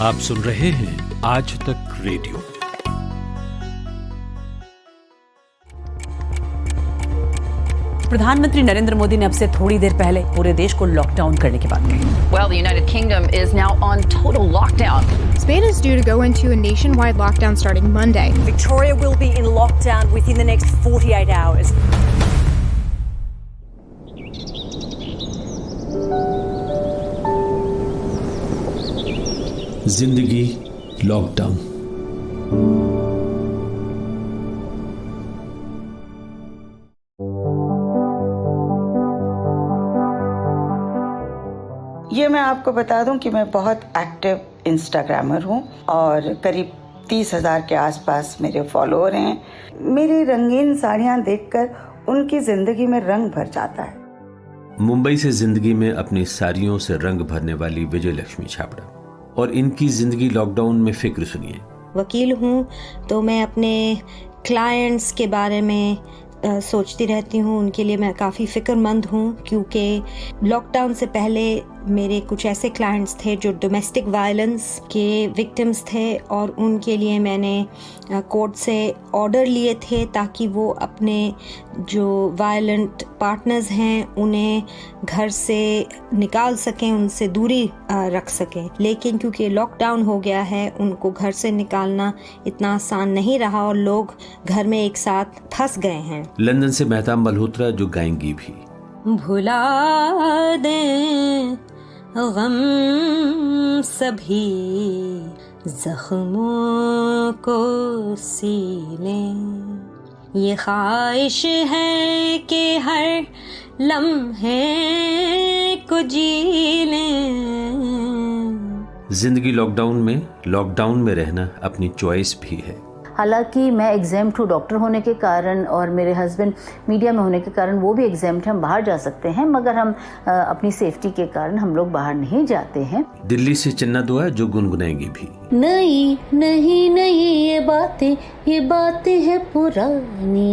आप सुन रहे हैं आज तक रेडियो। प्रधानमंत्री नरेंद्र मोदी ने अब से थोड़ी देर पहले पूरे देश को लॉकडाउन करने की बात कही। Well, the United Kingdom is now on total lockdown. Spain is due to go into a nationwide lockdown starting Monday. Victoria will be in lockdown within the next 48 hours. जिंदगी लॉकडाउन। ये मैं आपको बता दूं कि मैं बहुत एक्टिव इंस्टाग्रामर हूं और करीब 30,000 के आसपास मेरे फॉलोअर हैं। मेरी रंगीन साड़ियां देखकर उनकी जिंदगी में रंग भर जाता है। मुंबई से जिंदगी में अपनी साड़ियों से रंग भरने वाली विजय लक्ष्मी छाबड़ा और इनकी जिंदगी लॉकडाउन में फिक्र सुनिए। वकील हूँ तो मैं अपने क्लाइंट्स के बारे में सोचती रहती हूँ, उनके लिए मैं काफ़ी फ़िक्रमंद हूँ क्योंकि लॉकडाउन से पहले मेरे कुछ ऐसे क्लाइंट्स थे जो डोमेस्टिक वायलेंस के विक्टिम्स थे और उनके लिए मैंने कोर्ट से ऑर्डर लिए थे ताकि वो अपने जो वायलेंट पार्टनर्स हैं उन्हें घर से निकाल सकें, उनसे दूरी रख सकें। लेकिन क्योंकि लॉकडाउन हो गया है उनको घर से निकालना इतना आसान नहीं रहा और लोग घर में एक साथ फंस गए हैं। लंदन से मेहताब मल्होत्रा जो गाएंगी भी। भुला दें गम सभी जख्मों को सी लें, ये ख्वाहिश है कि हर लम्हे को जी लें। जिंदगी लॉकडाउन में रहना अपनी चॉइस भी है। हालांकि मैं एग्जाम्प्ट हूँ डॉक्टर होने के कारण और मेरे हस्बैंड मीडिया में होने के कारण वो भी एग्जाम्प्ट, हम बाहर जा सकते हैं, मगर हम अपनी सेफ्टी के कारण हम लोग बाहर नहीं जाते हैं। दिल्ली से चन्ना दुआ जो गुनगुनाएंगी भी। नहीं नहीं नहीं ये बातें है पुरानी,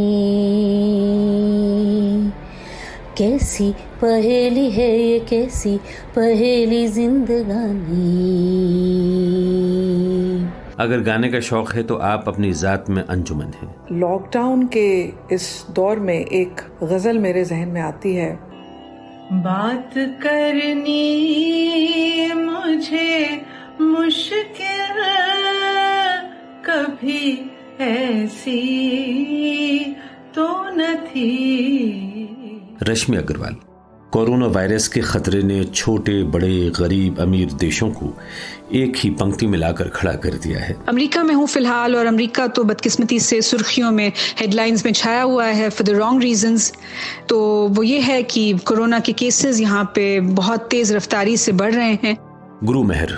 कैसी पहेली है ये, कैसी पहेली जिंदगानी। अगर गाने का शौक है तो आप अपनी जात में अंजुमन हैं। लॉकडाउन के इस दौर में एक गजल मेरे जहन में आती है। बात करनी मुझे मुश्किल कभी ऐसी तो न थी। रश्मि अग्रवाल। कोरोना वायरस के खतरे ने छोटे बड़े गरीब अमीर देशों को एक ही पंक्ति में लाकर खड़ा कर दिया है। अमेरिका में हूँ फिलहाल और अमेरिका तो बदकिस्मती से सुर्खियों में हेडलाइंस में छाया हुआ है फॉर द रॉन्ग रीजंस। तो वो ये है कि कोरोना के केसेस यहाँ पे बहुत तेज रफ्तारी से बढ़ रहे हैं। गुरु मेहर।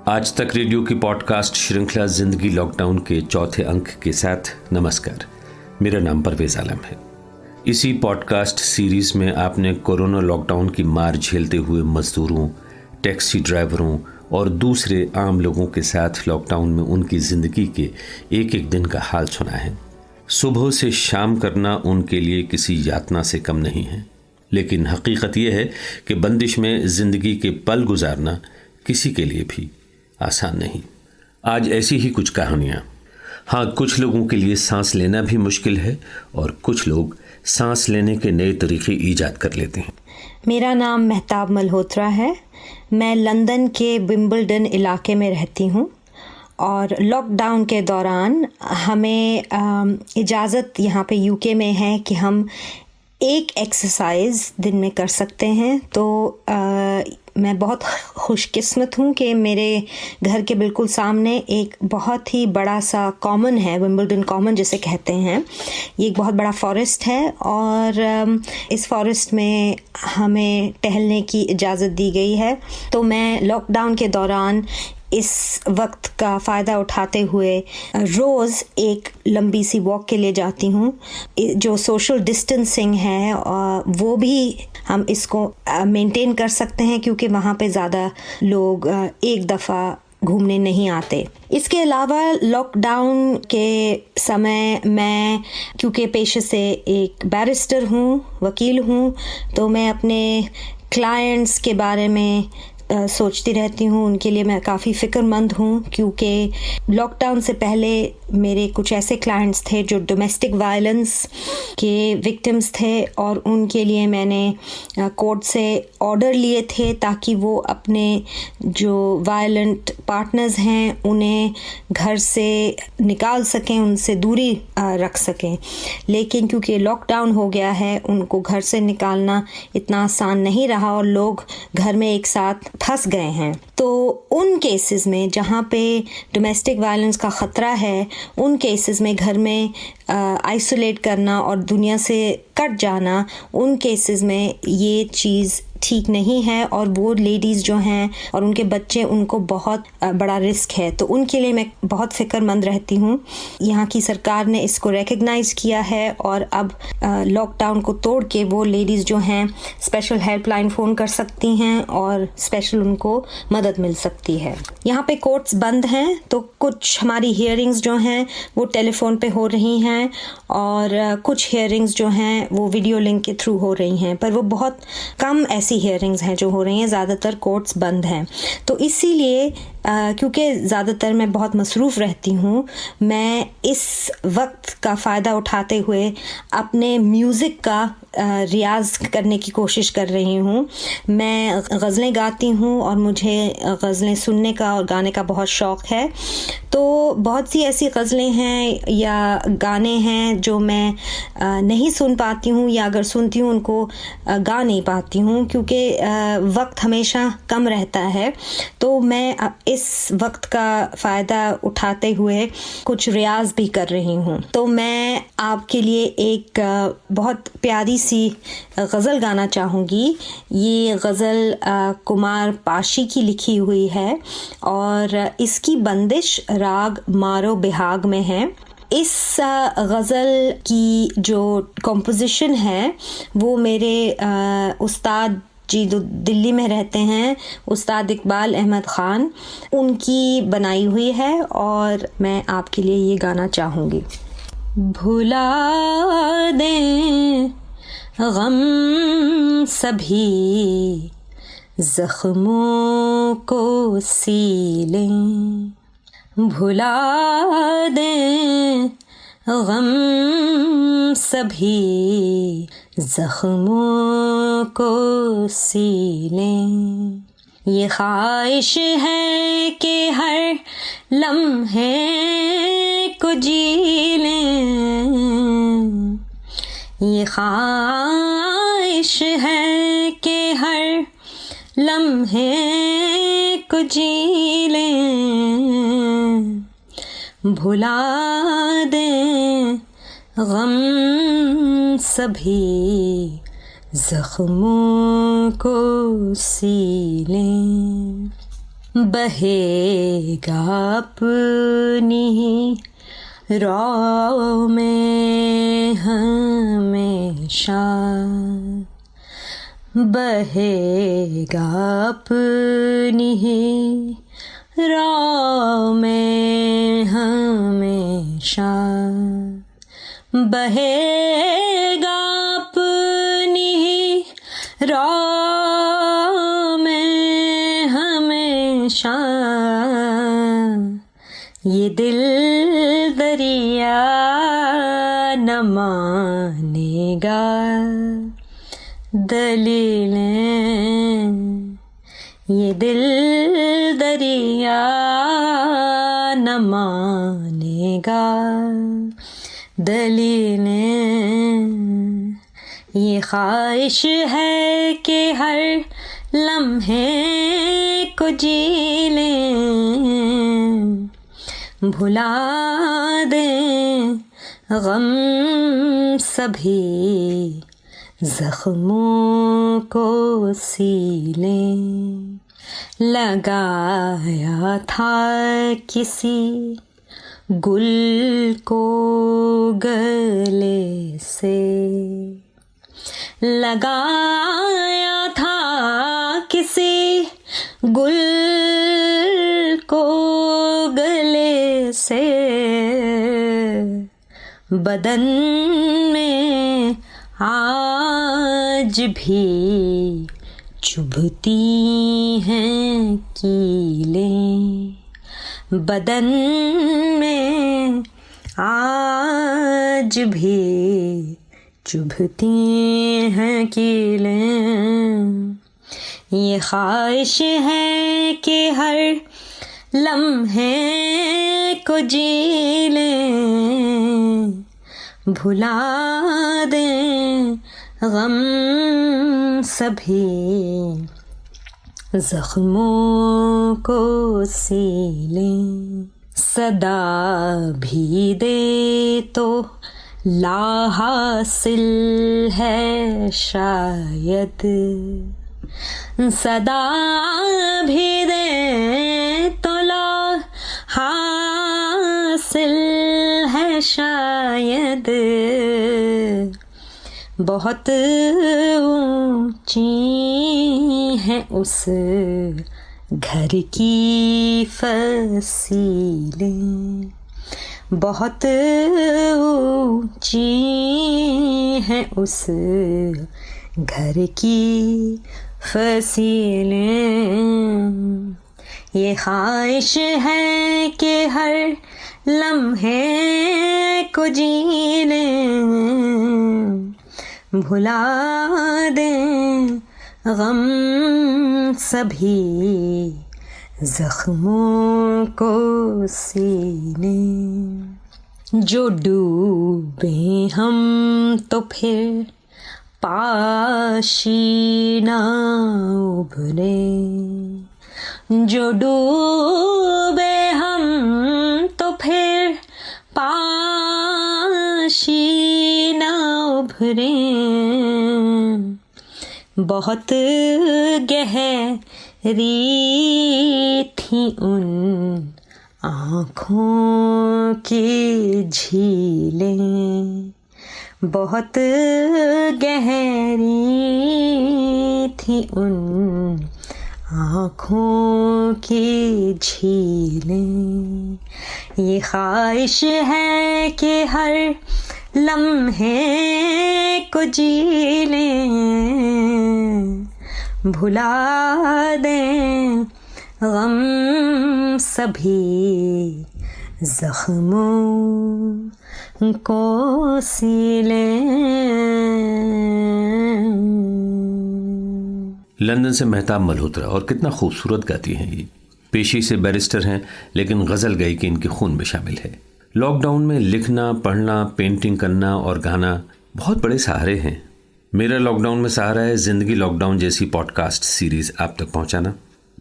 आज तक रेडियो की पॉडकास्ट श्रृंखला जिंदगी लॉकडाउन के चौथे अंक के साथ नमस्कार। मेरा नाम परवेज आलम है। इसी पॉडकास्ट सीरीज में आपने कोरोना लॉकडाउन की मार झेलते हुए मजदूरों, टैक्सी ड्राइवरों और दूसरे आम लोगों के साथ लॉकडाउन में उनकी ज़िंदगी के एक एक दिन का हाल सुना है। सुबह से शाम करना उनके लिए किसी यातना से कम नहीं है, लेकिन हकीकत यह है कि बंदिश में ज़िंदगी के पल गुजारना किसी के लिए भी आसान नहीं। आज ऐसी ही कुछ कहानियाँ। हाँ, कुछ लोगों के लिए सांस लेना भी मुश्किल है और कुछ लोग सांस लेने के नए तरीके ईजाद कर लेते हैं। मेरा नाम मेहताब मल्होत्रा है। मैं लंदन के विंबलडन इलाके में रहती हूँ और लॉकडाउन के दौरान हमें इजाज़त यहाँ पे यूके में है कि हम एक एक्सरसाइज दिन में कर सकते हैं। तो मैं बहुत खुशकिस्मत हूँ कि मेरे घर के बिल्कुल सामने एक बहुत ही बड़ा सा कॉमन है, विंबलडन कॉमन जिसे कहते हैं। ये एक बहुत बड़ा फॉरेस्ट है और इस फॉरेस्ट में हमें टहलने की इजाज़त दी गई है। तो मैं लॉकडाउन के दौरान इस वक्त का फ़ायदा उठाते हुए रोज़ एक लंबी सी वॉक के लिए जाती हूँ। जो सोशल डिस्टेंसिंग है वो भी हम इसको मेंटेन कर सकते हैं क्योंकि वहाँ पे ज़्यादा लोग एक दफ़ा घूमने नहीं आते। इसके अलावा लॉकडाउन के समय मैं क्योंकि पेशे से एक बैरिस्टर हूँ, वकील हूँ, तो मैं अपने क्लाइंट्स के बारे में सोचती रहती हूँ, उनके लिए मैं काफ़ी फ़िक्रमंद हूँ, क्योंकि लॉकडाउन से पहले मेरे कुछ ऐसे क्लाइंट्स थे जो डोमेस्टिक वायलेंस के विक्टिम्स थे, और उनके लिए मैंने कोर्ट से ऑर्डर लिए थे ताकि वो अपने जो वायलेंट पार्टनर्स हैं उन्हें घर से निकाल सकें, उनसे दूरी रख सकें। लेकिन क्योंकि लॉकडाउन हो गया है, उनको घर से निकालना इतना आसान नहीं रहा और लोग घर में एक साथ फंस गए हैं। तो उन केसेस में जहाँ पे डोमेस्टिक वायलेंस का ख़तरा है, उन केसेस में घर में आइसोलेट करना और दुनिया से कट जाना, उन केसेस में ये चीज़ ठीक नहीं है, और वो लेडीज़ जो हैं और उनके बच्चे, उनको बहुत बड़ा रिस्क है। तो उनके लिए मैं बहुत फ़िक्रमंद रहती हूँ। यहाँ की सरकार ने इसको रिकग्नाइज़ किया है और अब लॉकडाउन को तोड़ के वो लेडीज़ जो हैं स्पेशल हेल्पलाइन फ़ोन कर सकती हैं और स्पेशल उनको मदद मिल सकती है। यहाँ पे कोर्ट्स बंद हैं, तो कुछ हमारी हियरिंग्स जो हैं वो टेलीफोन पे हो रही हैं, और कुछ हियरिंग्स जो हैं वो वीडियो लिंक के थ्रू हो रही हैं, पर वो बहुत कम ऐसी हियरिंग्स हैं जो हो रही हैं, ज़्यादातर कोर्ट्स बंद हैं। तो इसीलिए क्योंकि ज़्यादातर मैं बहुत मसरूफ़ रहती हूँ, मैं इस वक्त का फ़ायदा उठाते हुए अपने म्यूज़िक का रियाज़ करने की कोशिश कर रही हूँ। मैं गज़लें गाती हूँ और मुझे गज़लें सुनने का और गाने का बहुत शौक़ है। तो बहुत सी ऐसी गज़लें हैं या गाने हैं जो मैं नहीं सुन पाती हूँ, या अगर सुनती हूँ उनको गा नहीं पाती हूँ, क्योंकि वक्त हमेशा कम रहता है। तो मैं इस वक्त का फ़ायदा उठाते हुए कुछ रियाज़ भी कर रही हूँ। तो मैं आपके लिए एक बहुत प्यारी सी गज़ल गाना चाहूँगी। ये गज़ल कुमार पाशी की लिखी हुई है और इसकी बंदिश राग मारो बिहाग में है। इस गज़ल की जो कंपोजिशन है वो मेरे उस्ताद जी जो दिल्ली में रहते हैं, उस्ताद इकबाल अहमद ख़ान, उनकी बनाई हुई है, और मैं आपके लिए ये गाना चाहूँगी। भुला दें गम सभी, ज़ख्मों को सी लें, भुला दें गम सभी, ज़ख्मों को सी लें। ये ख्वाहिश है कि हर लम्हे को जी लें, ये ख्वाहिश है कि हर लम्हे को जी लें, भुला दें गम सभी, ज़ख्मों को सी लें। बहेगा अपनी ही राह में हमेशा, बहेगा अपनी ही राह में हमेशा, बहेगा अपनी ही राह में हमेशा, ये दिल दरिया न मानेगा दलीलें, ये दिल दरिया न मानेगा दलीलें। ये ख्वाहिश है कि हर लम्हे को जी लें, भुला दें गम सभी, ज़ख्मों को सी लें। लगाया था किसी गुल को गले से, लगाया था किसी गुल को गले से, बदन में आज भी चुभती हैं कीलें बदन में आज भी चुभती हैं कीलें। ये ख्वाहिश है कि हर लम्हे को जी लें, भुला दें गम सभी, जख्मों को सीलें। सदा भी दे तो लाहासिल है शायद, सदा भी दे तो लाहासिल है शायद। बहुत ऊंची है उस घर की फसीलें, बहुत ऊंची है उस घर की फसीलें। ये ख्वाहिश है कि हर लम्हे को जी लें, भुला दें गम सभी, जख्मों को सीलें। जो डूबे हम तो फिर पाशीना उभरे, जो डूबे हम तो फिर पाशीना उभरे। बहुत गहरी थी उन आँखों की झीलें, बहुत गहरी थी उन आँखों की झीलें। ये ख्वाहिश है कि हर लम्हे को जी लें, भुला दें गम सभी, जख्मों को सीलें। लंदन से मेहताब मल्होत्रा, और कितना खूबसूरत गाती हैं ये। पेशी से बैरिस्टर हैं लेकिन गज़ल गायकी इनके खून में शामिल है। लॉकडाउन में लिखना, पढ़ना, पेंटिंग करना और गाना बहुत बड़े सहारे हैं। मेरा लॉकडाउन में सहारा है जिंदगी लॉकडाउन जैसी पॉडकास्ट सीरीज आप तक पहुंचाना।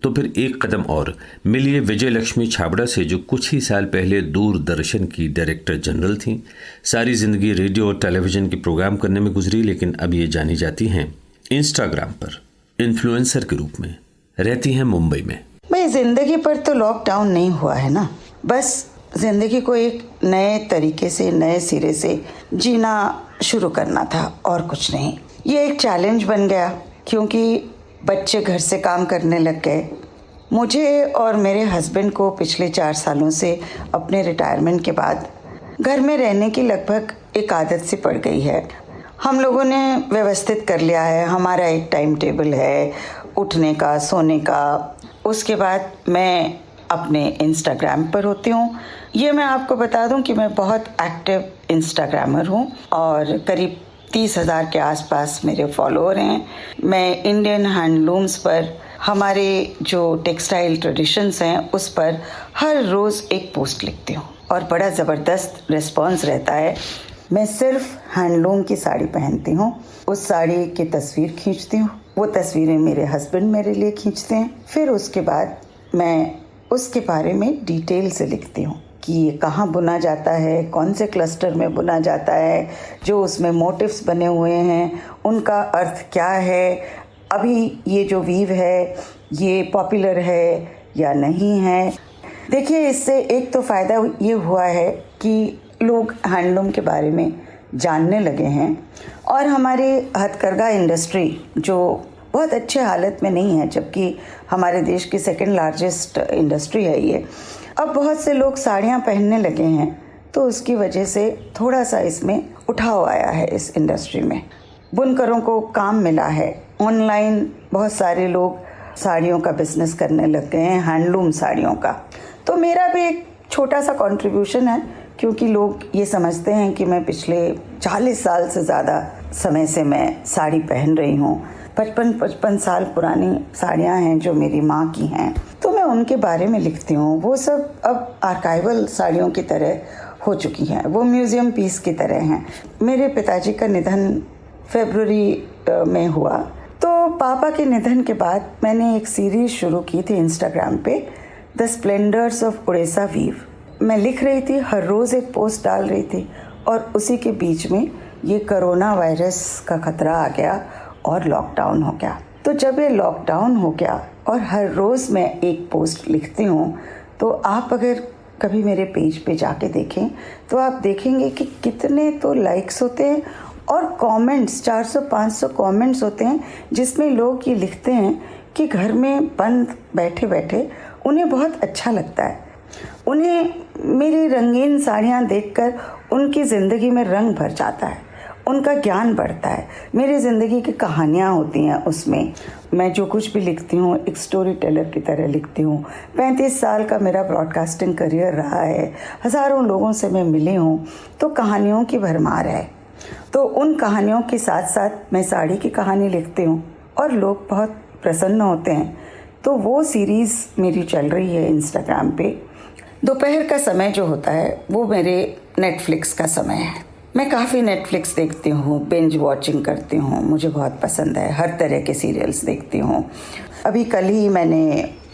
तो फिर एक कदम और मिलिए विजय लक्ष्मी छाबड़ा से, जो कुछ ही साल पहले दूरदर्शन की डायरेक्टर जनरल थीं। सारी जिंदगी रेडियो और टेलीविजन के प्रोग्राम करने में गुजरी, लेकिन अब ये जानी जाती हैं इंस्टाग्राम पर इन्फ्लुएंसर के रूप में। रहती हैं मुंबई में। भाई जिंदगी पर तो लॉकडाउन नहीं हुआ है ना, बस जिंदगी को एक नए तरीके से, नए सिरे से जीना शुरू करना था और कुछ नहीं। ये एक चैलेंज बन गया क्योंकि बच्चे घर से काम करने लग गए। मुझे और मेरे हस्बैंड को पिछले 4 सालों से अपने रिटायरमेंट के बाद घर में रहने की लगभग एक आदत सी पड़ गई है। हम लोगों ने व्यवस्थित कर लिया है, हमारा एक टाइम टेबल है उठने का, सोने का। उसके बाद मैं अपने इंस्टाग्राम पर होती हूँ। ये मैं आपको बता दूँ कि मैं बहुत एक्टिव इंस्टाग्रामर हूँ और करीब 30,000 के आसपास मेरे फॉलोअर हैं। मैं इंडियन हैंडलूम्स पर, हमारे जो टेक्सटाइल ट्रेडिशंस हैं उस पर हर रोज़ एक पोस्ट लिखती हूँ और बड़ा ज़बरदस्त रिस्पॉन्स रहता है। मैं सिर्फ हैंडलूम की साड़ी पहनती हूँ, उस साड़ी की तस्वीर खींचती हूँ, वो तस्वीरें मेरे हस्बैंड मेरे लिए खींचते हैं। फिर उसके बाद मैं उसके बारे में डिटेल से लिखती हूँ कि ये कहाँ बुना जाता है, कौन से क्लस्टर में बुना जाता है, जो उसमें मोटिव्स बने हुए हैं उनका अर्थ क्या है, अभी ये जो वीव है ये पॉपुलर है या नहीं है। देखिए, इससे एक तो फ़ायदा ये हुआ है कि लोग हैंडलूम के बारे में जानने लगे हैं और हमारी हथकरघा इंडस्ट्री जो बहुत अच्छे हालत में नहीं है, जबकि हमारे देश की 2nd लार्जेस्ट इंडस्ट्री है ये, अब बहुत से लोग साड़ियाँ पहनने लगे हैं, तो उसकी वजह से थोड़ा सा इसमें उठाव आया है इस इंडस्ट्री में। बुनकरों को काम मिला है, ऑनलाइन बहुत सारे लोग साड़ियों का बिजनेस करने लग गए हैं, हैंडलूम साड़ियों का। तो मेरा भी एक छोटा सा कंट्रीब्यूशन है, क्योंकि लोग ये समझते हैं कि मैं पिछले 40 साल से ज़्यादा समय से मैं साड़ी पहन रही हूँ। 55 साल पुरानी साड़ियाँ हैं जो मेरी माँ की हैं, तो मैं उनके बारे में लिखती हूँ। वो सब अब आर्काइवल साड़ियों की तरह हो चुकी हैं, वो म्यूज़ियम पीस की तरह हैं। मेरे पिताजी का निधन फरवरी में हुआ, तो पापा के निधन के बाद मैंने एक सीरीज़ शुरू की थी इंस्टाग्राम पे, the splendours of Orissa weave. मैं लिख रही थी, हर रोज़ एक पोस्ट डाल रही थी, और उसी के बीच में ये कोरोना वायरस का खतरा आ गया और लॉकडाउन हो गया। तो जब ये लॉकडाउन हो गया और हर रोज़ मैं एक पोस्ट लिखती हूँ, तो आप अगर कभी मेरे पेज पे जाके देखें तो आप देखेंगे कि कितने तो लाइक्स होते हैं और कमेंट्स, 400-500 कमेंट्स होते हैं, जिसमें लोग ये लिखते हैं कि घर में बंद बैठे बैठे उन्हें बहुत अच्छा लगता है, उन्हें मेरी रंगीन साड़ियाँ देखकर उनकी ज़िंदगी में रंग भर जाता है, उनका ज्ञान बढ़ता है। मेरी ज़िंदगी की कहानियाँ होती हैं उसमें। मैं जो कुछ भी लिखती हूँ एक स्टोरी टेलर की तरह लिखती हूँ। 35 साल का मेरा ब्रॉडकास्टिंग करियर रहा है, हज़ारों लोगों से मैं मिली हूँ, तो कहानियों की भरमार है। तो उन कहानियों के साथ साथ मैं साड़ी की कहानी लिखती हूँ और लोग बहुत प्रसन्न होते हैं। तो वो सीरीज़ मेरी चल रही है इंस्टाग्राम पे। दोपहर का समय जो होता है वो मेरे नेटफ्लिक्स का समय है। मैं काफ़ी नेटफ्लिक्स देखती हूँ, बिंज वॉचिंग करती हूँ, मुझे बहुत पसंद है। हर तरह के सीरियल्स देखती हूँ। अभी कल ही मैंने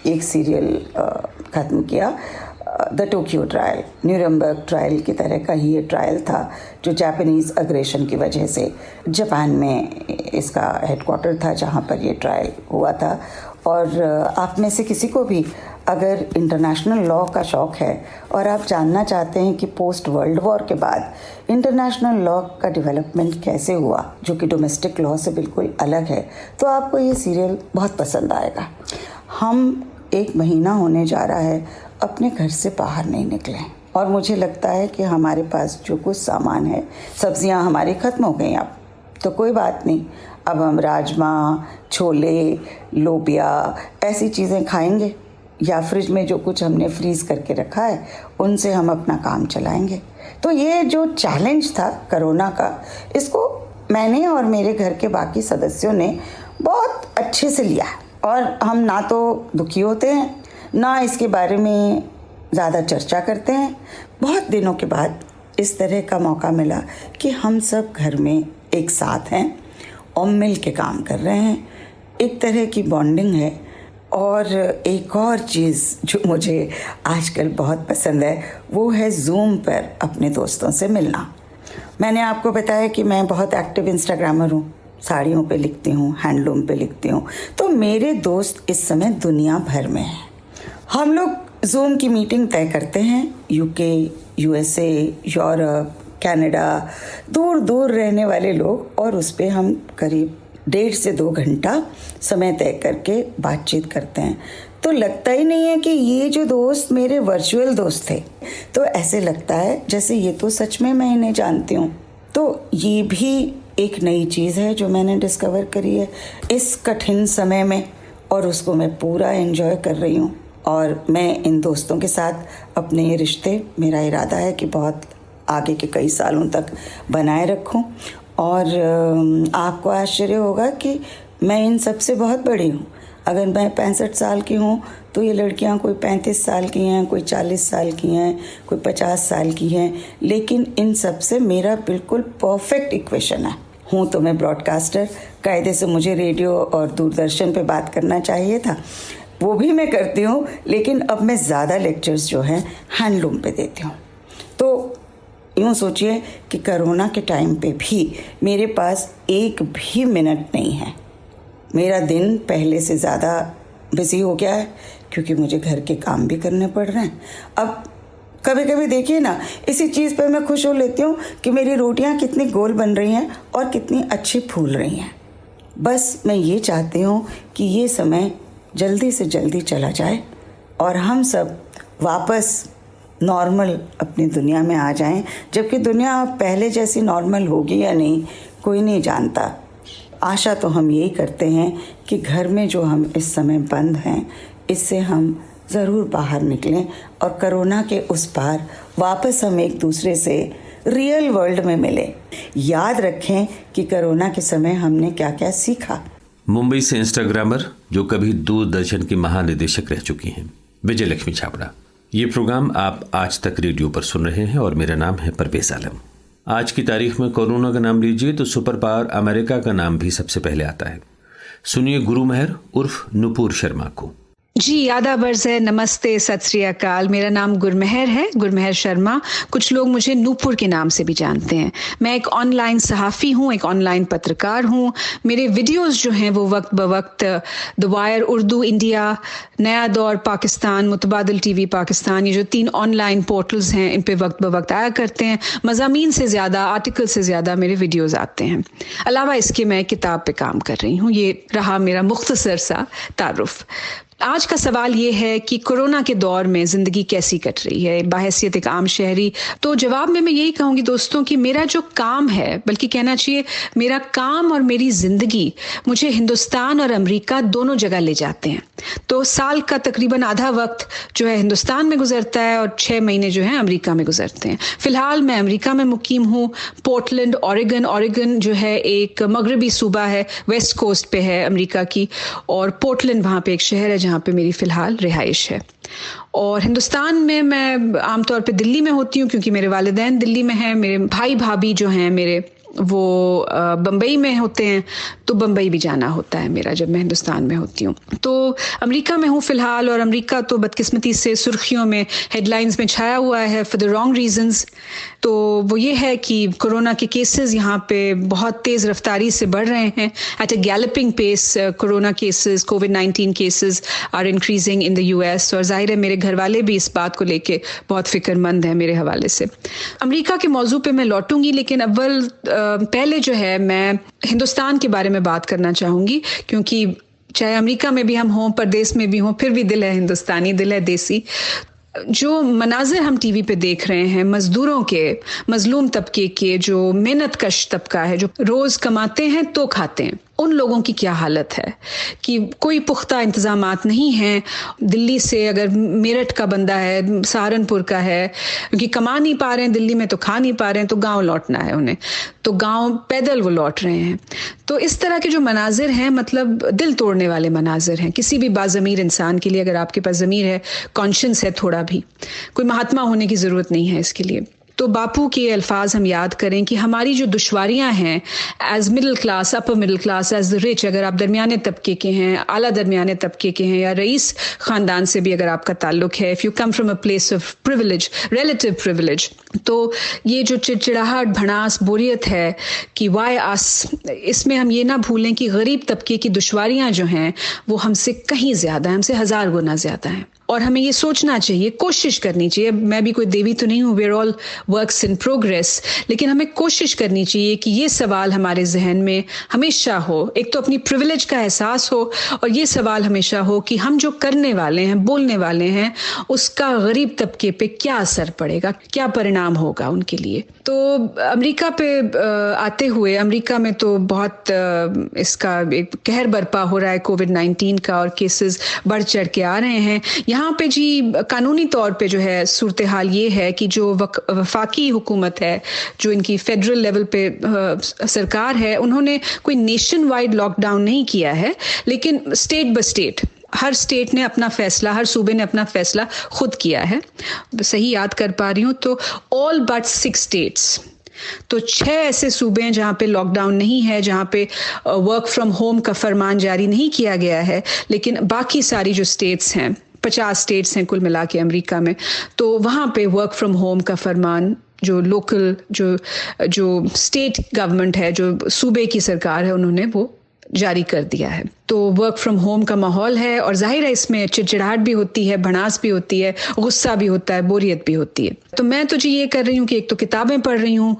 एक सीरियल ख़त्म किया, the Tokyo trial. Nuremberg trial की तरह का ही ये ट्रायल था, जो जापानीज़ अग्रेशन की वजह से जापान में इसका हेडक्वार्टर था जहाँ पर ये ट्रायल हुआ था। और आप में से किसी को भी अगर इंटरनेशनल लॉ का शौक़ है और आप जानना चाहते हैं कि पोस्ट वर्ल्ड वॉर के बाद इंटरनेशनल लॉ का डेवलपमेंट कैसे हुआ, जो कि डोमेस्टिक लॉ से बिल्कुल अलग है, तो आपको ये सीरियल बहुत पसंद आएगा। हम 1 महीना होने जा रहा है अपने घर से बाहर नहीं निकले, और मुझे लगता है कि हमारे पास जो कुछ सामान है, सब्जियां हमारी ख़त्म हो गई अब, तो कोई बात नहीं, अब हम राजमा, छोले, लोबिया ऐसी चीज़ें खाएंगे, या फ्रिज में जो कुछ हमने फ्रीज़ करके रखा है उनसे हम अपना काम चलाएंगे। तो ये जो चैलेंज था कोरोना का, इसको मैंने और मेरे घर के बाकी सदस्यों ने बहुत अच्छे से लिया, और हम ना तो दुखी होते हैं, ना इसके बारे में ज़्यादा चर्चा करते हैं। बहुत दिनों के बाद इस तरह का मौका मिला कि हम सब घर में एक साथ हैं और मिल के काम कर रहे हैं। एक तरह की बॉन्डिंग है। और एक और चीज़ जो मुझे आजकल बहुत पसंद है वो है ज़ूम पर अपने दोस्तों से मिलना। मैंने आपको बताया कि मैं बहुत एक्टिव इंस्टाग्रामर हूँ, साड़ियों पे लिखती हूँ, हैंडलूम पे लिखती हूँ। तो मेरे दोस्त इस समय दुनिया भर में हैं। हम लोग ज़ूम की मीटिंग तय करते हैं, यूके, यूएसए, यूरोप, कनाडा, दूर दूर रहने वाले लोग, और उस पर हम करीब 1.5 से 2 घंटा समय तय करके बातचीत करते हैं। तो लगता ही नहीं है कि ये जो दोस्त मेरे वर्चुअल दोस्त थे, तो ऐसे लगता है जैसे ये तो सच में मैं इन्हें जानती हूँ। तो ये भी एक नई चीज़ है जो मैंने डिस्कवर करी है इस कठिन समय में, और उसको मैं पूरा एंजॉय कर रही हूँ। और मैं इन दोस्तों के साथ अपने ये रिश्ते, मेरा इरादा है कि बहुत आगे के कई सालों तक बनाए रखूं। और आपको आश्चर्य होगा कि मैं इन सबसे बहुत बड़ी हूँ। अगर मैं 65 साल की हूँ तो ये लड़कियाँ कोई 35 साल की हैं, कोई 40 साल की हैं, कोई 50 साल की हैं, लेकिन इन सब से मेरा बिल्कुल परफेक्ट इक्वेशन है। हूँ तो मैं ब्रॉडकास्टर, कायदे से मुझे रेडियो और दूरदर्शन पे बात करना चाहिए था, वो भी मैं करती हूँ, लेकिन अब मैं ज़्यादा लेक्चर्स जो हैं हैंडलूम पे देती हूँ। तो यूँ सोचिए कि कोरोना के टाइम पे भी मेरे पास एक भी मिनट नहीं है। मेरा दिन पहले से ज़्यादा बिजी हो गया है, क्योंकि मुझे घर के काम भी करने पड़ रहे हैं। अब कभी कभी देखिए ना, इसी चीज़ पर मैं खुश हो लेती हूँ कि मेरी रोटियाँ कितनी गोल बन रही हैं और कितनी अच्छी फूल रही हैं। बस मैं ये चाहती हूँ कि ये समय जल्दी से जल्दी चला जाए और हम सब वापस नॉर्मल अपनी दुनिया में आ जाएं। जबकि दुनिया पहले जैसी नॉर्मल होगी या नहीं कोई नहीं जानता। आशा तो हम यही करते हैं कि घर में जो हम इस समय बंद हैं, इससे हम ज़रूर बाहर निकलें और कोरोना के उस पार वापस हम एक दूसरे से रियल वर्ल्ड में मिले। याद रखें कि कोरोना के समय हमने क्या क्या सीखा। मुंबई से इंस्टाग्रामर जो कभी दूरदर्शन की महानिदेशक रह चुकी हैं, विजय लक्ष्मी छाबड़ा। ये प्रोग्राम आप आज तक रेडियो पर सुन रहे हैं और मेरा नाम है परवेज आलम। आज की तारीख में कोरोना का नाम लीजिए तो सुपर पावर अमेरिका का नाम भी सबसे पहले आता है। सुनिए गुरु मेहर उर्फ नुपुर शर्मा को। जी आदाब अर्ज़ है, नमस्ते, सत श्री अकाल। मेरा नाम गुरमेहर है, गुरमेहर शर्मा। कुछ लोग मुझे नूपुर के नाम से भी जानते हैं। मैं एक ऑनलाइन सहाफ़ी हूँ, एक ऑनलाइन पत्रकार हूँ। मेरे वीडियोस जो हैं वो वक्त ब वक्त द वायर उर्दू इंडिया, नया दौर पाकिस्तान, मुतबादिल टीवी पाकिस्तान, ये जो 3 ऑनलाइन पोर्टल्स हैं इन पे वक्त ब वक्त आया करते हैं। मज़ामीन से ज़्यादा, आर्टिकल से ज़्यादा मेरे वीडियोज़ आते हैं। अलावा इसके मैं किताब पे काम कर रही हूँ। ये रहा मेरा मुख्तसर सा तारुफ। आज का सवाल ये है कि कोरोना के दौर में ज़िंदगी कैसी कट रही है बाहैसियत एक आम शहरी। तो जवाब में मैं यही कहूँगी दोस्तों कि मेरा जो काम है, बल्कि कहना चाहिए मेरा काम और मेरी ज़िंदगी मुझे हिंदुस्तान और अमेरिका दोनों जगह ले जाते हैं। तो साल का तकरीबन आधा वक्त जो है हिंदुस्तान में गुजरता है और 6 महीने जो है अमेरिका में गुजरते हैं। फ़िलहाल मैं अमेरिका में मुकीम हूँ, पोर्टलैंड, ऑरेगन। ऑरेगन जो है एक मगरबी सूबा है, वेस्ट कोस्ट पे है अमेरिका की, और पोर्टलैंड वहाँ पे एक शहर है जहाँ पे मेरी फ़िलहाल रिहाइश है। और हिंदुस्तान में मैं आमतौर पे दिल्ली में होती हूँ क्योंकि मेरे वालिदैन दिल्ली में हैं। मेरे भाई भाभी जो हैं मेरे वो बम्बई में होते हैं, तो बम्बई भी जाना होता है मेरा जब मैं हिंदुस्तान में होती हूँ। तो अमेरिका में हूँ फ़िलहाल, और अमेरिका तो बदकिस्मती से सुर्खियों में, हेडलाइंस में छाया हुआ है फॉर द रॉन्ग रीजंस। तो वो ये है कि कोरोना के केसेस यहाँ पे बहुत तेज़ रफ्तारी से बढ़ रहे हैं। At a galloping pace corona cases, कोविड-19 cases are increasing in the US, और जाहिर है मेरे घर वाले भी इस बात को लेके बहुत फ़िक्रमंद हैं मेरे हवाले से। अमेरिका के मौजू पे मैं लौटूंगी, लेकिन अव्वल पहले जो है मैं हिंदुस्तान के बारे में बात करना चाहूँगी, क्योंकि चाहे अमेरिका में भी हम हों, परदेश में भी हों, फिर भी दिल है हिंदुस्तानी, दिल है देसी। जो मनाजिर हम टीवी पे देख रहे हैं मजदूरों के, मजलूम तबके के, जो मेहनत कश तबका है, जो रोज़ कमाते हैं तो खाते हैं, उन लोगों की क्या हालत है कि कोई पुख्ता इंतज़ामात नहीं हैं। दिल्ली से अगर मेरठ का बंदा है, सहारनपुर का है, क्योंकि कमा नहीं पा रहे हैं दिल्ली में तो खा नहीं पा रहे हैं, तो गांव लौटना है उन्हें, तो गांव पैदल वो लौट रहे हैं। तो इस तरह के जो मनाजिर हैं, मतलब दिल तोड़ने वाले मनाजिर हैं किसी भी बाज़मीर इंसान के लिए। अगर आपके पास ज़मीर है, कॉन्शियंस है थोड़ा भी, कोई महात्मा होने की ज़रूरत नहीं है इसके लिए। तो बापू के अल्फाज हम याद करें कि हमारी जो दुश्वारियां हैं as middle class, upper middle class, as the rich, अगर आप दरमियाने तबके के हैं, आला दरमियाने तबके के हैं, या रईस ख़ानदान से भी अगर आपका ताल्लुक है, if you come from a place of privilege, relative privilege, तो ये जो चिड़चिड़ाहट, भड़ास, बोरियत है कि वाई आस, इसमें हम ये ना भूलें कि गरीब तबके की दुश्वारियाँ जो हैं वो हमसे कहीं ज़्यादा हैं, हमसे 1000 गुना ज़्यादा हैं। और हमें ये सोचना चाहिए, कोशिश करनी चाहिए, मैं भी कोई देवी तो नहीं हूँ, we are all works in progress, लेकिन हमें कोशिश करनी चाहिए कि ये सवाल हमारे जहन में हमेशा हो। एक तो अपनी प्रिविलेज का एहसास हो, और ये सवाल हमेशा हो कि हम जो करने वाले हैं, बोलने वाले हैं, उसका गरीब तबके पे क्या असर पड़ेगा, क्या परिणाम होगा उनके लिए। तो अमेरिका पे आते हुए, अमेरिका में तो बहुत इसका एक कहर बर्पा हो रहा है कोविड-19 का, और केसेस बढ़ चढ़ के आ रहे हैं। यहाँ पे जी कानूनी तौर पे जो है सूरत हाल ये है कि जो वफाकी हुकूमत है, जो इनकी फेडरल लेवल पे सरकार है, उन्होंने कोई नेशन वाइड लॉकडाउन नहीं किया है, लेकिन state by state, her state ने अपना फैसला, हर सूबे ने अपना फैसला खुद किया है। सही याद कर पा रही हूँ तो ऑल बट 6 स्टेट्स, तो 6 ऐसे सूबे हैं जहाँ पे लॉकडाउन नहीं है, जहाँ पे वर्क फ्रॉम होम का फरमान जारी नहीं किया गया है, लेकिन बाकी सारी जो स्टेट्स हैं, 50 स्टेट्स हैं कुल मिला के अमेरिका में, तो वहाँ पे वर्क फ्रॉम होम का फरमान जो लोकल, जो स्टेट गवर्नमेंट है, जो सूबे की सरकार है, उन्होंने वो जारी कर दिया है। तो वर्क फ्रॉम होम का माहौल है, और जाहिर है इसमें चिड़चिड़ाहट भी होती है, भड़ास भी होती है, गुस्सा भी होता है, बोरियत भी होती है। तो मैं तो जी ये कर रही हूँ कि एक तो किताबें पढ़ रही हूँ,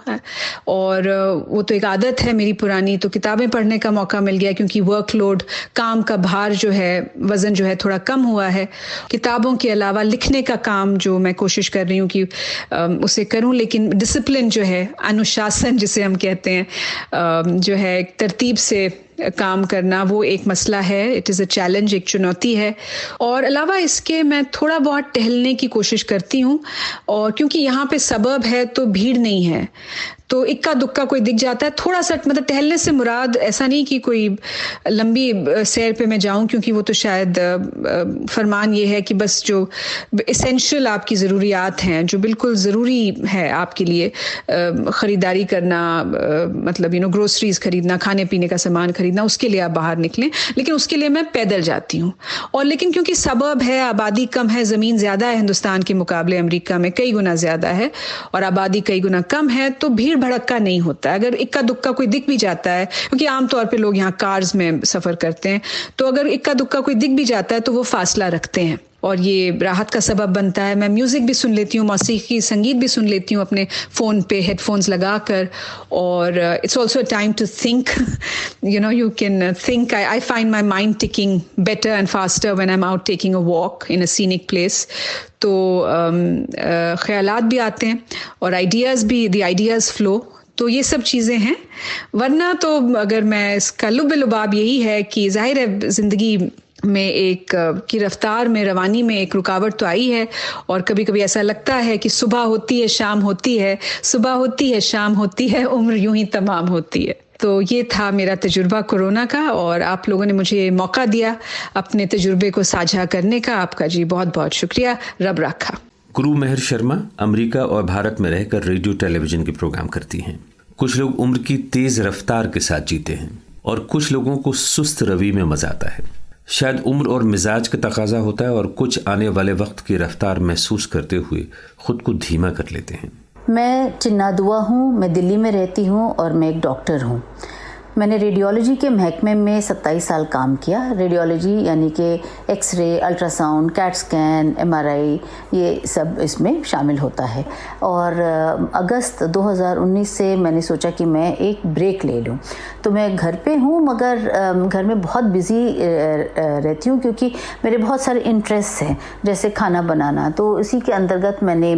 और वो तो एक आदत है मेरी पुरानी, तो किताबें पढ़ने का मौका मिल गया क्योंकि वर्कलोड, काम का भार जो है, वज़न जो है थोड़ा कम हुआ है। किताबों के अलावा लिखने का काम जो मैं कोशिश कर रही हूँ कि उसे करूँ, लेकिन डिसिप्लिन जो है, अनुशासन जिसे हम कहते हैं, जो है एक तरतीब से काम करना वो एक मसला है, इट इज़ अ चैलेंज, एक चुनौती है। और अलावा इसके मैं थोड़ा बहुत टहलने की कोशिश करती हूँ, और क्योंकि यहाँ पे सबब है तो भीड़ नहीं है, तो इक्का दुक्का कोई दिख जाता है थोड़ा सा। मतलब टहलने से मुराद ऐसा नहीं कि कोई लंबी सैर पे मैं जाऊं, क्योंकि वो तो शायद फरमान ये है कि बस जो एसेंशियल आपकी ज़रूरियात हैं, जो बिल्कुल ज़रूरी है आपके लिए, ख़रीदारी करना, मतलब ग्रोसरीज़ खरीदना, खाने पीने का सामान खरीदना, उसके लिए आप बाहर निकलें। लेकिन उसके लिए मैं पैदल जाती हूँ। और लेकिन क्योंकि सबब है, आबादी कम है, ज़मीन ज़्यादा है हिंदुस्तान के मुकाबले, अमेरिका में कई गुना ज़्यादा है और आबादी कई गुना कम है, तो भीड़ भड़का नहीं होता। अगर इक्का दुक्का कोई दिख भी जाता है, क्योंकि आमतौर पे लोग यहाँ कार्स में सफ़र करते हैं, तो अगर इक्का दुक्का कोई दिख भी जाता है तो वो फासला रखते हैं और ये राहत का सबब बनता है। मैं म्यूज़िक भी सुन लेती हूँ, मौसीकी संगीत भी सुन लेती हूँ अपने फ़ोन पे हेडफोन्स लगा कर। और it's also time to think, you can think. I find my mind ticking better and faster when I am out taking a walk in a scenic place. तो ख्यालात भी आते हैं और आइडियाज़ भी, द आइडियाज़ फ्लो। तो ये सब चीज़ें हैं। वरना तो अगर मैं इसका लुब-ए-लुबाब यही है कि जाहिर है ज़िंदगी में एक की रफ्तार में, रवानी में एक रुकावट तो आई है, और कभी कभी ऐसा लगता है कि सुबह होती है शाम होती है, सुबह होती है शाम होती है, उम्र यूं ही तमाम होती है। तो ये था मेरा तजुर्बा कोरोना का, और आप लोगों ने मुझे मौका दिया अपने तजुर्बे को साझा करने का। आपका जी बहुत बहुत शुक्रिया, रब रखा। गुरु मेहर शर्मा अमेरिका और भारत में रहकर रेडियो टेलीविजन के प्रोग्राम करती हैं। कुछ लोग उम्र की तेज रफ्तार के साथ जीते हैं और कुछ लोगों को सुस्त रवि में मजा आता है। शायद उम्र और मिजाज का तकाजा होता है, और कुछ आने वाले वक्त की रफ्तार महसूस करते हुए खुद को धीमा कर लेते हैं। मैं चिन्ना दुआ हूँ, मैं दिल्ली में रहती हूँ और मैं एक डॉक्टर हूँ। मैंने रेडियोलॉजी के महकमे में 27 साल काम किया। रेडियोलॉजी यानी कि x-ray, ultrasound, CAT scan, MRI, ये सब इसमें शामिल होता है। और अगस्त 2019 से मैंने सोचा कि मैं एक ब्रेक ले लूँ। तो मैं घर पे हूँ, मगर घर में बहुत बिज़ी रहती हूँ, क्योंकि मेरे बहुत सारे इंटरेस्ट हैं, जैसे खाना बनाना। तो इसी के अंतर्गत मैंने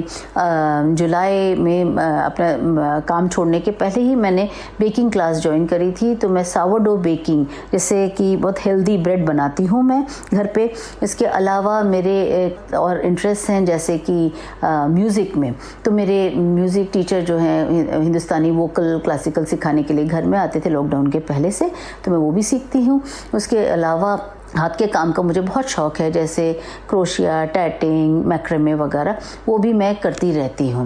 जुलाई में अपना काम छोड़ने के पहले ही मैंने बेकिंग क्लास ज्वाइन करी थी। तो मैं सावरडो बेकिंग, जैसे कि बहुत हेल्दी ब्रेड बनाती हूँ मैं घर पे। इसके अलावा मेरे और इंटरेस्ट हैं, जैसे कि म्यूज़िक में। तो मेरे म्यूज़िक टीचर जो हैं हिंदुस्तानी वोकल क्लासिकल सिखाने के लिए घर में आते थे लॉकडाउन के पहले से, तो मैं वो भी सीखती हूँ। उसके अलावा हाथ के काम का मुझे बहुत शौक़ है, जैसे क्रोशिया, टैटिंग, मैक्रेमे वगैरह, वो भी मैं करती रहती हूँ।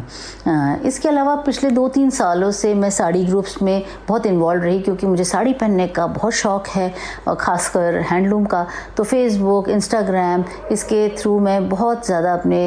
इसके अलावा पिछले 2-3 सालों से मैं साड़ी ग्रुप्स में बहुत इन्वॉल्व रही, क्योंकि मुझे साड़ी पहनने का बहुत शौक़ है, और ख़ासकर हैंडलूम का। तो फेसबुक, इंस्टाग्राम, इसके थ्रू मैं बहुत ज़्यादा अपने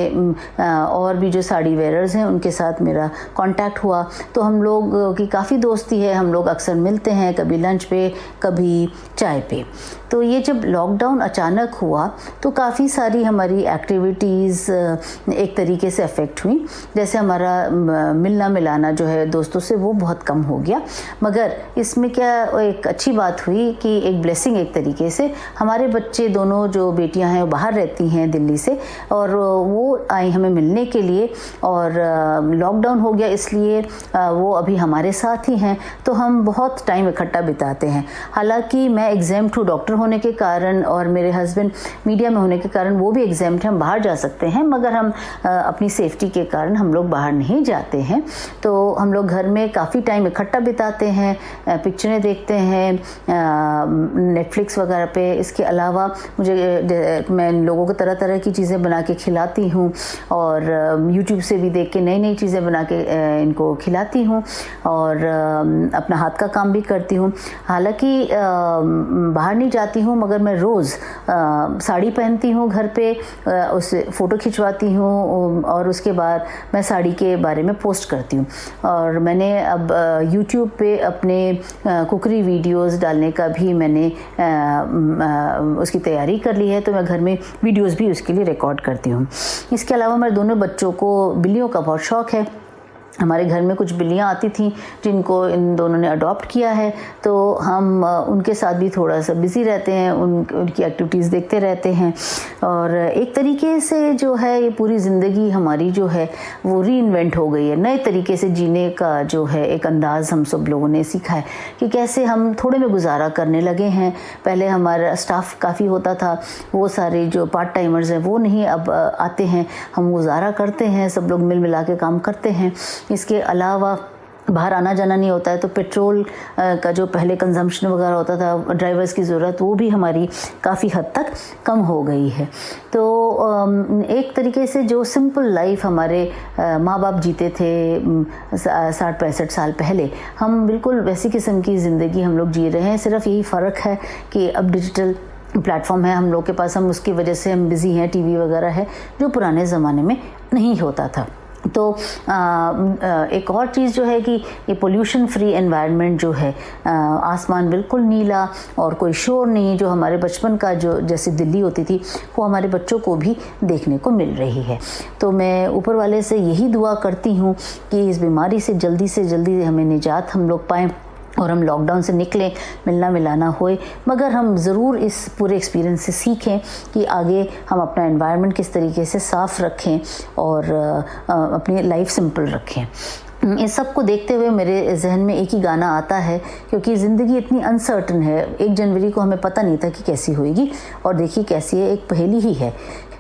और भी जो साड़ी वेयरर्स हैं उनके साथ मेरा कांटेक्ट हुआ। तो हम लोग की काफ़ी दोस्ती है, हम लोग अक्सर मिलते हैं, कभी लंच पे, कभी चाय पे। तो ये जब लॉकडाउन अचानक हुआ तो काफ़ी सारी हमारी एक्टिविटीज़ एक तरीके से अफेक्ट हुई। जैसे हमारा मिलना मिलाना जो है दोस्तों से, वो बहुत कम हो गया। मगर इसमें क्या एक अच्छी बात हुई कि एक ब्लेसिंग एक तरीके से, हमारे बच्चे दोनों जो बेटियां हैं वो बाहर रहती हैं दिल्ली से, और वो आई हमें मिलने के लिए। और लॉकडाउन हो गया इसलिए वो अभी हमारे साथ ही हैं, तो हम बहुत टाइम इकट्ठा बिताते हैं। हालांकि मैं एग्जाम्प्ट हूँ डॉक्टर होने के कारण, और मेरे हस्बैंड मीडिया में होने के कारण वो भी एग्जाम्प्ट हैं, हम बाहर जा सकते हैं, मगर हम अपनी सेफ्टी के कारण हम लोग बाहर नहीं जाते हैं। तो हम लोग घर में काफ़ी टाइम इकट्ठा बिताते हैं, पिक्चरें देखते हैं नेटफ्लिक्स वगैरह पे। इसके अलावा मैं लोगों को तरह तरह की चीज़ें बना के खिलाती हूँ, और यूट्यूब से भी देख के नई नई चीज़ें बना के इनको खिलाती हूँ, और अपना हाथ का काम भी करती हूँ। हालांकि बाहर नहीं जाती हूँ, मगर मैं रोज़ साड़ी पहनती हूँ घर पे, उससे फ़ोटो खिंचवाती हूँ, और उसके बाद मैं साड़ी के बारे में पोस्ट करती हूँ। और मैंने अब यूट्यूब पे अपने कुकरी वीडियोस डालने का भी मैंने उसकी तैयारी कर ली है, तो मैं घर में वीडियोस भी उसके लिए रिकॉर्ड करती हूँ। इसके अलावा मेरे दोनों बच्चों को बिल्लियों का बहुत शौक़ है, हमारे घर में कुछ बिल्लियाँ आती थीं जिनको इन दोनों ने अडॉप्ट किया है, तो हम उनके साथ भी थोड़ा सा बिज़ी रहते हैं, उनकी एक्टिविटीज़ देखते रहते हैं। और एक तरीके से जो है ये पूरी ज़िंदगी हमारी जो है वो रीइन्वेंट हो गई है। नए तरीके से जीने का जो है एक अंदाज़ हम सब लोगों ने सीखा है कि कैसे हम थोड़े में गुजारा करने लगे हैं। पहले हमारा स्टाफ काफ़ी होता था, वो सारे जो पार्ट टाइमर्स हैं वो नहीं अब आते हैं, हम गुजारा करते हैं, सब लोग मिल मिला के काम करते हैं। इसके अलावा बाहर आना जाना नहीं होता है, तो पेट्रोल का जो पहले कंजम्पशन वगैरह होता था, ड्राइवर्स की ज़रूरत, वो भी हमारी काफ़ी हद तक कम हो गई है। तो एक तरीके से जो सिंपल लाइफ हमारे माँ बाप जीते थे 60-65 साल पहले, हम बिल्कुल वैसी किस्म की ज़िंदगी हम लोग जी रहे हैं। सिर्फ यही फ़र्क है कि अब डिजिटल प्लेटफॉर्म है हम लोग के पास, हम उसकी वजह से हम बिज़ी हैं, टीवी वगैरह है, जो पुराने ज़माने में नहीं होता था। तो एक और चीज़ जो है कि ये पोल्यूशन फ्री एनवायरनमेंट जो है, आसमान बिल्कुल नीला और कोई शोर नहीं, जो हमारे बचपन का जो जैसे दिल्ली होती थी वो हमारे बच्चों को भी देखने को मिल रही है। तो मैं ऊपर वाले से यही दुआ करती हूँ कि इस बीमारी से जल्दी हमें निजात हम लोग पाएँ और हम लॉकडाउन से निकलें, मिलना मिलाना होए, मगर हम ज़रूर इस पूरे एक्सपीरियंस से सीखें कि आगे हम अपना एनवायरनमेंट किस तरीके से साफ़ रखें और अपनी लाइफ सिंपल रखें। इस सब को देखते हुए मेरे जहन में एक ही गाना आता है, क्योंकि ज़िंदगी इतनी अनसर्टन है। 1 जनवरी को हमें पता नहीं था कि कैसी होएगी, और देखिए कैसी है, एक पहेली ही है।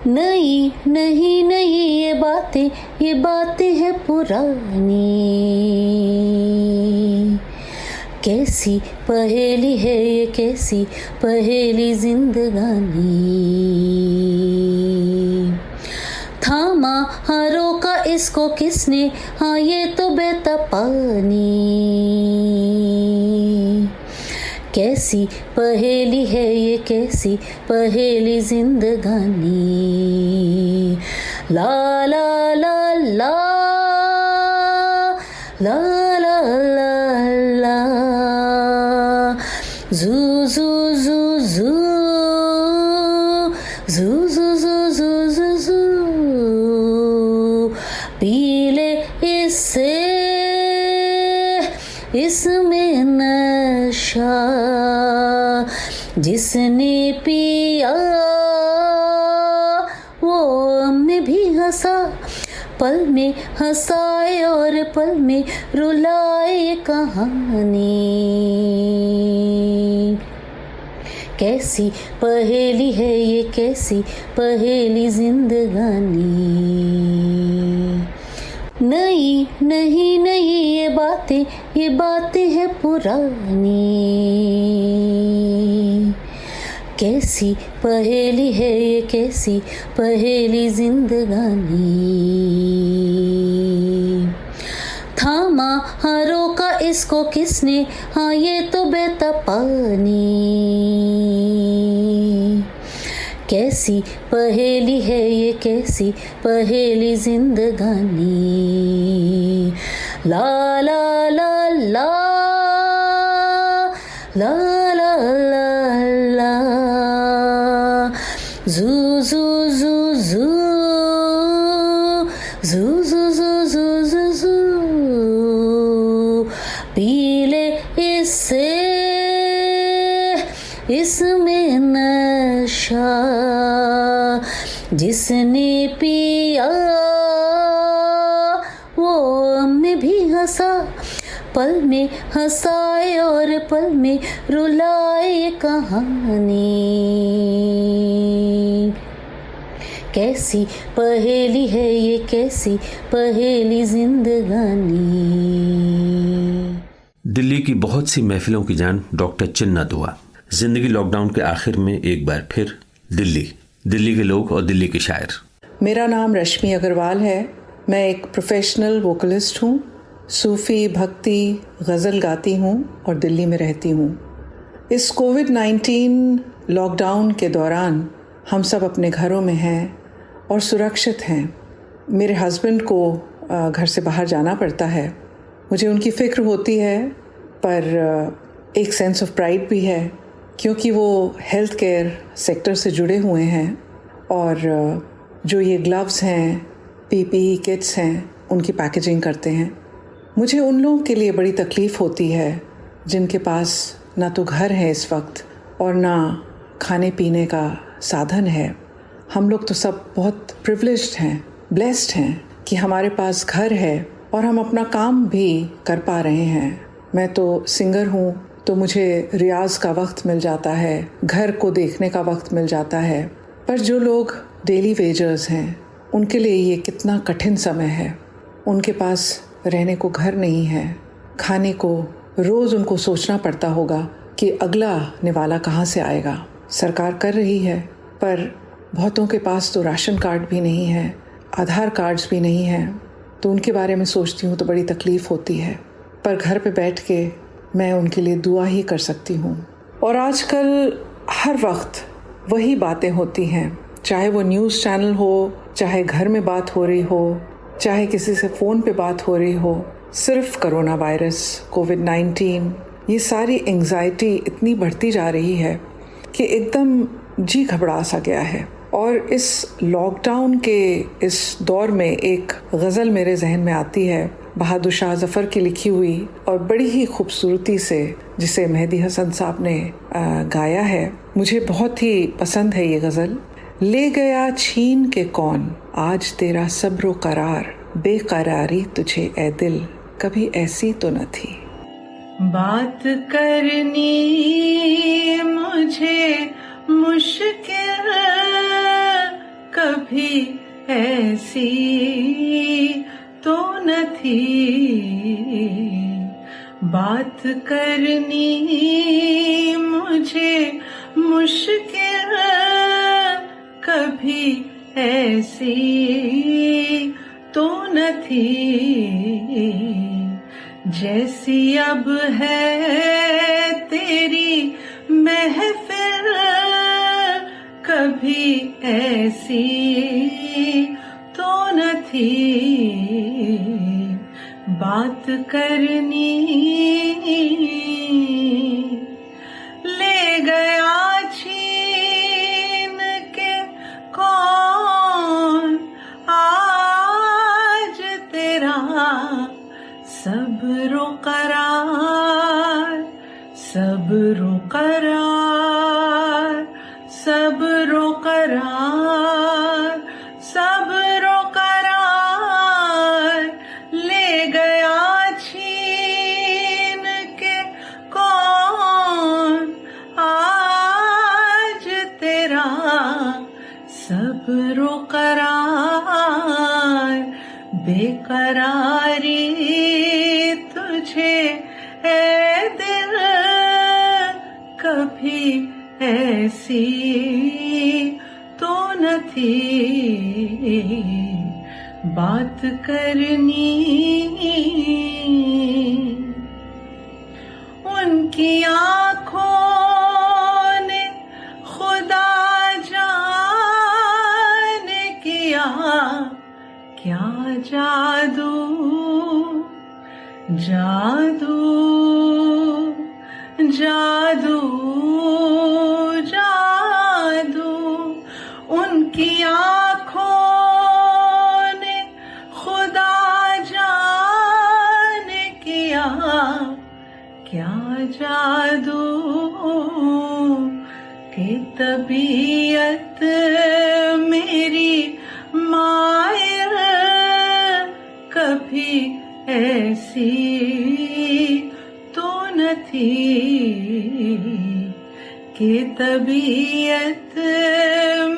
नहीं नहीं नहीं ये बातें हैं पुरानी, कैसी पहेली है ये, कैसी पहेली जिंदगानी। थामा हाँ रोका इसको किसने, हाँ ये तो बहता पानी। कैसी पहेली है ये, कैसी पहेली जिंदगानी। ला ला ला ला ला ला ला ला, जू जू जू जू जू जू जू जू जू जू, पीले इससे इसमें नशा, जिसने पिया वो में भी हंसा, पल में हंसाए और पल में रुलाए कहानी। कैसी पहेली है ये, कैसी पहेली जिंदगानी। नहीं नहीं नहीं ये बातें हैं पुरानी। कैसी पहेली है ये, कैसी पहेली जिंदगानी। थामा हाँ रोका इसको किसने, हाँ ये तो बहता पानी। कैसी पहेली है ये, कैसी पहेली जिंदगानी। ला ला ला ला ला ला ला ला, जू जू जू जू जू जू जू जू जू जू, पीले इससे इसमें नशा, जिसने पिया वो में भी हंसा, पल में हंसाए और पल में रुलाए कहानी। कैसी पहेली है ये, कैसी पहेली जिंदगानी। दिल्ली की बहुत सी महफिलों की जान डॉक्टर चिन्ना दुआ। जिंदगी लॉकडाउन के आखिर में एक बार फिर दिल्ली के लोग और दिल्ली के शायर। मेरा नाम रश्मि अग्रवाल है। मैं एक प्रोफेशनल वोकलिस्ट हूँ। सूफ़ी, भक्ति, गज़ल गाती हूँ और दिल्ली में रहती हूँ। इस कोविड-19 लॉकडाउन के दौरान हम सब अपने घरों में हैं और सुरक्षित हैं। मेरे हस्बैंड को घर से बाहर जाना पड़ता है। मुझे उनकी फ़िक्र होती है, पर एक सेंस ऑफ प्राइड भी है, क्योंकि वो हेल्थ केयर सेक्टर से जुड़े हुए हैं और जो ये ग्लव्स हैं, पीपीई किट्स हैं, उनकी पैकेजिंग करते हैं। मुझे उन लोगों के लिए बड़ी तकलीफ़ होती है जिनके पास ना तो घर है इस वक्त और ना खाने पीने का साधन है। हम लोग तो सब बहुत प्रिविलेज्ड हैं, ब्लेस्ड हैं कि हमारे पास घर है और हम अपना काम भी कर पा रहे हैं। मैं तो सिंगर हूँ, तो मुझे रियाज का वक्त मिल जाता है, घर को देखने का वक्त मिल जाता है। पर जो लोग डेली वेजर्स हैं, उनके लिए ये कितना कठिन समय है। उनके पास रहने को घर नहीं है, खाने को रोज़ उनको सोचना पड़ता होगा कि अगला निवाला कहाँ से आएगा। सरकार कर रही है, पर बहुतों के पास तो राशन कार्ड भी नहीं है, आधार कार्ड्स भी नहीं हैं, तो उनके बारे में सोचती हूँ तो बड़ी तकलीफ़ होती है। पर घर पे बैठ के मैं उनके लिए दुआ ही कर सकती हूँ। और आजकल हर वक्त वही बातें होती हैं, चाहे वो न्यूज़ चैनल हो, चाहे घर में बात हो रही हो, चाहे किसी से फ़ोन पे बात हो रही हो, सिर्फ कोरोना वायरस, कोविड-19, ये सारी एंग्जाइटी इतनी बढ़ती जा रही है कि एकदम जी घबरा सा गया है। और इस लॉकडाउन के इस दौर में एक गज़ल मेरे जहन में आती है, बहादुर शाह ज़फ़र की लिखी हुई और बड़ी ही खूबसूरती से, जिसे मेहदी हसन साहब ने गाया है। मुझे बहुत ही पसंद है ये गज़ल। ले गया छीन के कौन आज तेरा सब्र करार, बेकरारी तुझे ए दिल कभी ऐसी तो न थी। बात करनी मुझे मुश्किल कभी ऐसी तो न थी। बात करनी मुझे मुश्किल कभी ऐसी तो न थी। जैसी अब है तेरी महफिल कभी ऐसी तो न थी। बात करनी ले गया छीन के कौन आज तेरा सब्र करार, सब्र करार, सब्र करार, सब्र करार। ले गया छीन के कौन आज तेरा सब्र करार। बेकरारी तुझे ए दिल कभी ऐसी तो न थी। बात करनी उनकी आँखों ने खुदा जाने किया क्या जादू, जादू, जादू, जादू। उनकी आँखों ने खुदा जाने किया क्या जादू कि तबीयत मेरी मायर कभी ऐसी तो न थी। कि तबीयत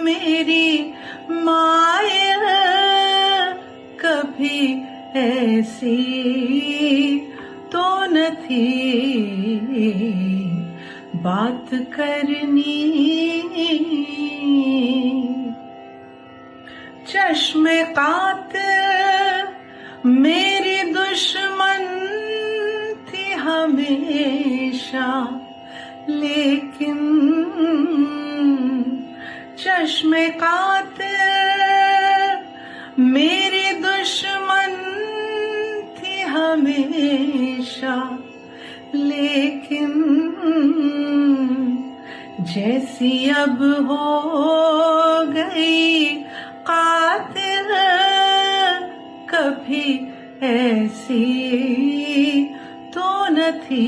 मेरी मायर कभी ऐसी तो न थी। बात करनी चश्मे कातिल मेरी दुश्मन थी हमेशा, लेकिन चश्मे कातिल मेरी दुश्मन थी हमेशा, लेकिन जैसी अब हो गई कातिल कभी कभी ऐसी तो न थी,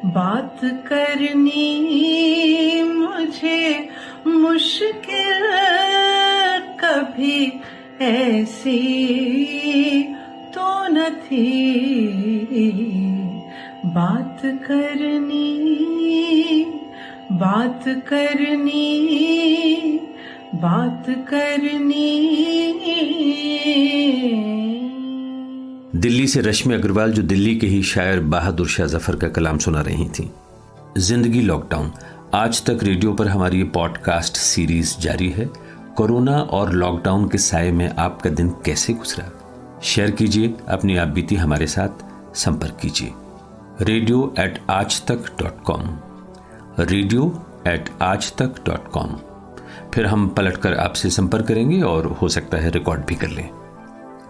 बात करनी मुझे मुश्किल कभी ऐसी तो न थी, बात करनी बात करनी बात करनी। दिल्ली से रश्मि अग्रवाल जो दिल्ली के ही शायर बहादुर शाह जफर का कलाम सुना रही थी। जिंदगी लॉकडाउन आज तक रेडियो पर हमारी ये पॉडकास्ट सीरीज जारी है। कोरोना और लॉकडाउन के साए में आपका दिन कैसे गुजरा, शेयर कीजिए अपनी आप बीती हमारे साथ। संपर्क कीजिए radio@aajtak.com, radio@aajtak.com। फिर हम पलटकर आपसे संपर्क करेंगे और हो सकता है रिकॉर्ड भी कर लें।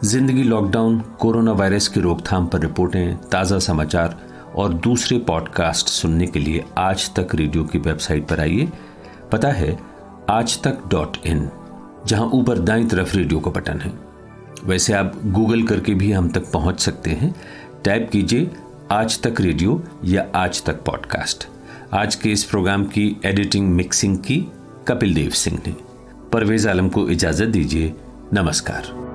जिंदगी लॉकडाउन कोरोना वायरस की रोकथाम पर रिपोर्टें, ताज़ा समाचार और दूसरे पॉडकास्ट सुनने के लिए आज तक रेडियो की वेबसाइट पर आइए। पता है aajtak.in, जहां ऊपर दाईं तरफ रेडियो का बटन है। वैसे आप गूगल करके भी हम तक पहुंच सकते हैं। टाइप कीजिए आज तक रेडियो या आज तक पॉडकास्ट। आज के इस प्रोग्राम की एडिटिंग मिक्सिंग की कपिल देव सिंह ने। परवेज आलम को इजाजत दीजिए। नमस्कार।